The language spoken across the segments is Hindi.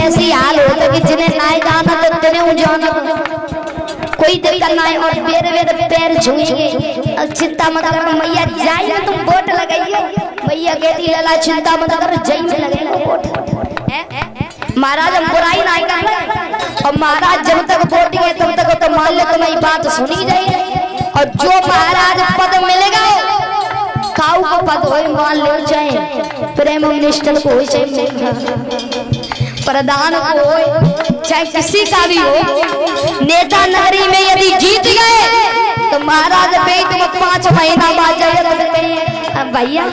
ऐसी हाल होता कि जिन्हें ना जाना तो तिन्हें जाना, कोई दिक्कत ना है। और मेरे पैर छूएंगे, चिंता मत करो मैया, जाई में तुम वोट लगाइए। मैया कहती लला चिंता मत करो, जाई में लगेगा वोट। महाराज हम बुराई ना कर, और महाराज जब तक वोटिंग है तब तक तो मान लो तुम्हारी बात सुनी जाएगी। और जो महाराज पद मिलेगा काऊ का पद हो, मान लो चाहे प्रेम मिनिस्टर को हो, चाहे प्रधान को हो, चाहे किसी का भी हो, नेता नगरी में यदि जीत गए तो महाराज पे तुम 5 महीना बाद जाइए तो कहिए भैया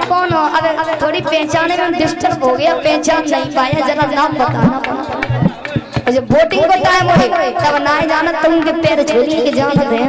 कौन हो। अब थोड़ी पहचाने में डिस्टर्ब हो गया, पहचान नहीं पाया, जरा नाम बताना। जब वोटिंग को टाइम हो तब ना जाना तुमके पैर छोड़िए के जान दे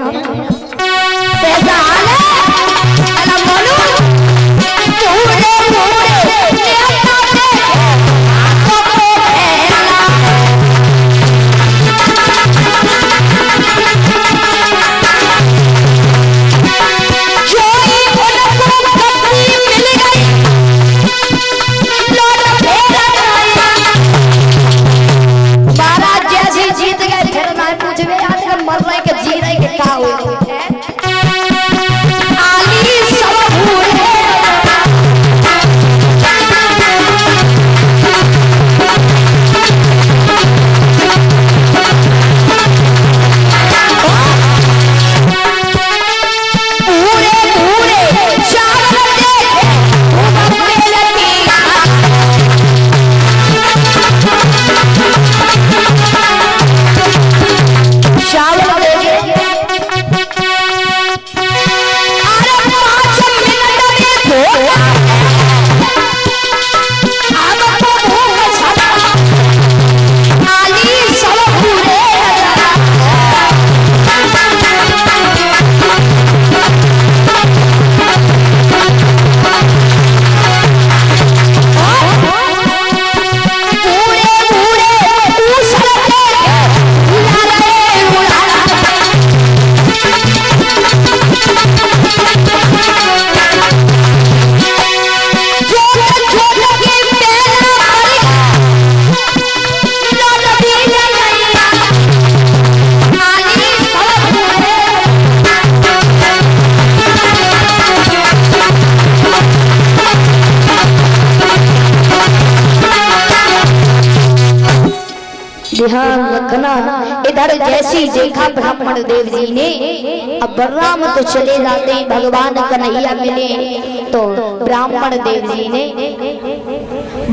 ध्यान रखना। इधर जैसी देखा ब्राह्मण देव जी ने, अब बलराम तो चले जाते भगवान कन्हैया मिले, तो ब्राह्मण देव जी ने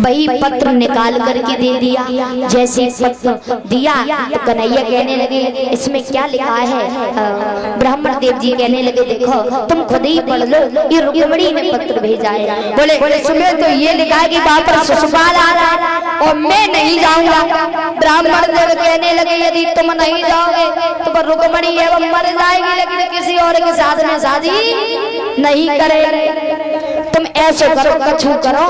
वही पत्र निकाल करके दे दिया। जैसे पत्र दिया तो कन्हैया कहने लगे इसमें क्या लिखा है। ब्राह्मण देव जी कहने लगे देखो तुम खुद ही पढ़ लो, ये रुक्मिणी ने पत्र भेजा है। बोले सुनो तो ये लिखा है कि वापस ससुराल आ रहा और मैं नहीं जाऊंगा। ब्राह्मण देव कहने लगे यदि तुम नहीं जाओगे तो रुक्मिणी एवं मर जाएगी, लेकिन किसी और के साथ में शादी नहीं करे। तुम ऐसे करो, कछु करो,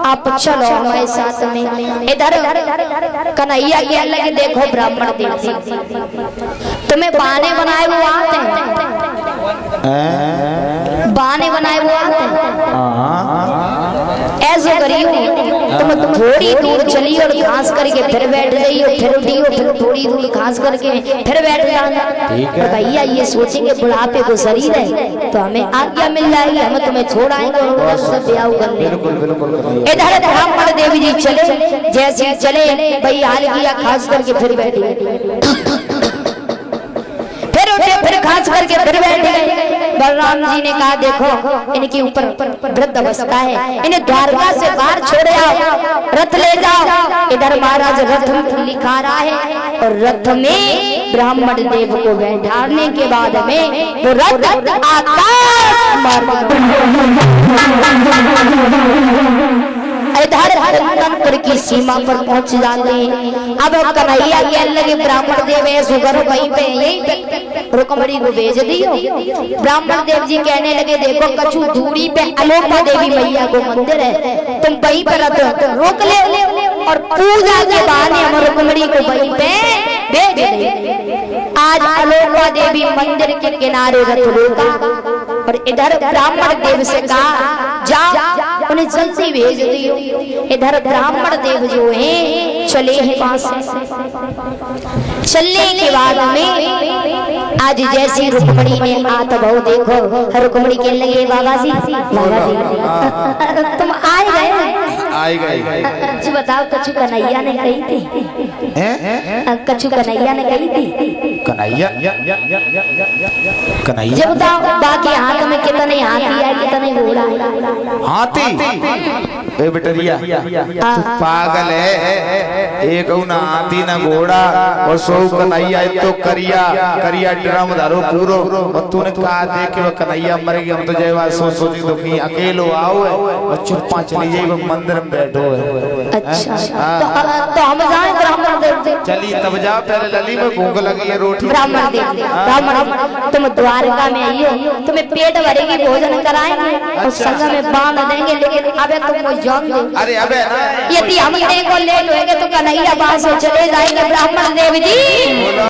आप चलो हमारे साथ में। इधर कन्हैया के लगे देखो ब्राह्मण देव जी तुम्हें बहाने बनाए वो आते हैं, बहाने बनाए वो आते हैं। ऐसे करियो तुम थोड़ी दूर चलिए और घास करके फिर बैठ जाइयो, फिर उठियो, फिर थोड़ी दूर घास करके फिर बैठ जाना। तो भैया ये सोचेंगे बुढ़ापे को शरीर है तो हमें आज्ञा मिल जाएगी, हम तुम्हें छोड़ आएंगे और सब ब्याह कर लेंगे। इधर ब्राह्मण देवी जी चले, जैसे चले भैया हाल किया घास करके फिर बैठ गए, फिर उठे फिर घास करके फिर बैठ गए। बलराम जी ने कहा देखो इनके ऊपर वृद्ध अवस्था है, इन्हें द्वारका से बाहर छोड़े आओ, रथ ले जाओ। इधर महाराज रथ लिखा रहा है और रथ में ब्राह्मण देव को बैठाने के बाद में वो रथ आकाश मार्ग तंत्र की सीमा पर पहुंच जाते हैं। अब कन्हैया के लगे ब्राह्मण देव ऐसे करो वहीं पे यहीं रुक्मिणी को भेज दियो। ब्राह्मण देव जी कहने लगे देखो कछु दूरी पे अलोपा देवी मैया को मंदिर है, तुम वहीं पर रोक ले और पूजा के बहाने हम रुक्मिणी को वहीं पे भेज दे। आज अलोपा देवी मंदिर के किनारे रथ रोका और इधर ब्राह्मण देव से कहा जाओ उन्हें जल्दी भेज दियो। इधर ब्राह्मण देव जो है चले हैं वहां से। चलने के बाद में आज जैसी रुक्मणी ने आत बहु देखो, रुक्मणी के लगे बाबा जी तुम आए गए। अच्छा बताओ, कछु कन्हैया ने कही थी, कछु कन्हैया ने कही थी, कन्हैया कन्हैया जब बताओ बाकी हाथ में कितने हाथी आए, कितने घोड़ा आए। हाथी ए बेटरिया तू पागल है, एक ना हाथी ना घोड़ा और सौ कन्हैया तो करिया करिया ड्राम धारो पूरो, और तूने कहा दे कि वो कन्हैया मर गया, हम तो जयवा सोची तो कि अकेलो आओ है और चुप्पा चली जाई, वो मंदिर में बैठो है। अच्छा तो हम जाए ब्राह्मण देव से, चली तब जा, पहले लली में भूख लगी है रोटी। ब्राह्मण देव ब्राह्मण तुम द्वारका में आइयो, तुम्हें पेट भरेगी, भोजन कराएंगे और संग में बांध देंगे, लेकिन अबे तुम कोई जान दो। अरे अबे यदि हम को लेट होएंगे तो कन्हैया बाहर से चले जाएंगे ब्राह्मण देव जी।